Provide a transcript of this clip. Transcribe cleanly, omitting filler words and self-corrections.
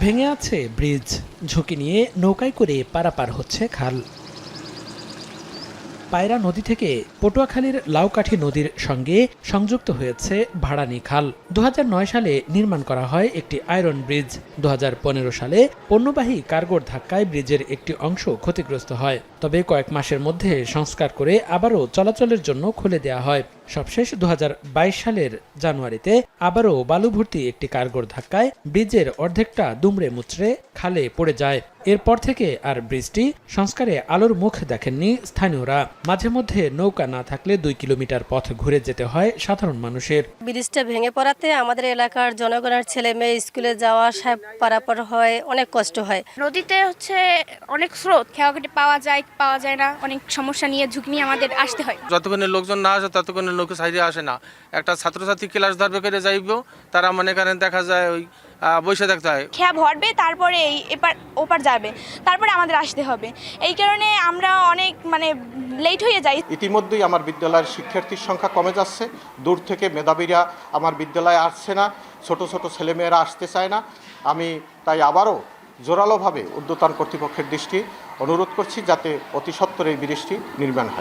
ভেঙে আছে ব্রিজ, ঝুঁকি নিয়ে নৌকায় করে পারাপার হচ্ছে খাল। পায়রা নদী থেকে পটুয়াখালীর লাউকাঠি নদীর সঙ্গে সংযুক্ত হয়েছে ভাড়ানি খাল। 2009 সালে নির্মাণ করা হয় একটি আয়রন ব্রিজ। 2015 সালে পণ্যবাহী কার্গোর ধাক্কায় ব্রিজের একটি অংশ ক্ষতিগ্রস্ত হয়। তবে কয়েক মাসের মধ্যে সংস্কার করে আবারও চলাচলের জন্য খুলে দেওয়া হয়। সবশেষ 2022 সালের জানুয়ারিতে আবারও বালু ভর্তি একটি কার্গোর ধাক্কায় ব্রিজের অর্ধেকটা দুমড়ে মুচড়ে খালে পড়ে যায়। এরপর থেকে আর ব্রিজটি সংস্কারে আলোর মুখ দেখেননি স্থানীয়রা। মাঝে মধ্যে নৌকা না থাকলে 2 কিলোমিটার পথ ঘুরে যেতে হয় সাধারণ মানুষের। ব্রিজটা ভেঙে পড়াতে আমাদের এলাকার জনগণের ছেলে মেয়ে স্কুলে যাওয়া আসা পারাপার হয়, অনেক কষ্ট হয়। নদীতে অনেক স্রোত, খেয়াঘাটে পাওয়া যায় না, অনেক সমস্যা নিয়ে ঝুঁকি নিয়ে আমাদের আসতে হয়। যতক্ষণে লোকজন না আসে ততক্ষণে নৌকা সাইডে আসে না। একটা ছাত্রছাত্রী ক্লাস ধরবে করে যাইব, তারা মনে করেন দেখা যায় ওই বসে থাকতে হয়। খেয়া ভরবে, তারপরে এপার ওপার যাবে, তারপরে আমাদের আসতে হবে। এই কারণে আমরা অনেক লেট হয়ে যাই। ইতিমধ্যেই আমার বিদ্যালয়ের শিক্ষার্থীর সংখ্যা কমে যাচ্ছে। দূর থেকে মেধাবীরা আমার বিদ্যালয়ে আসছে না, ছোট ছোট ছেলেমেয়েরা আসতে চায় না। আমি তাই আবারও জোরালোভাবে ঊর্ধ্বতন কর্তৃপক্ষের দৃষ্টি অনুরোধ করছি, যাতে অতি সত্বর এই ব্রিজটি নির্মাণ হয়।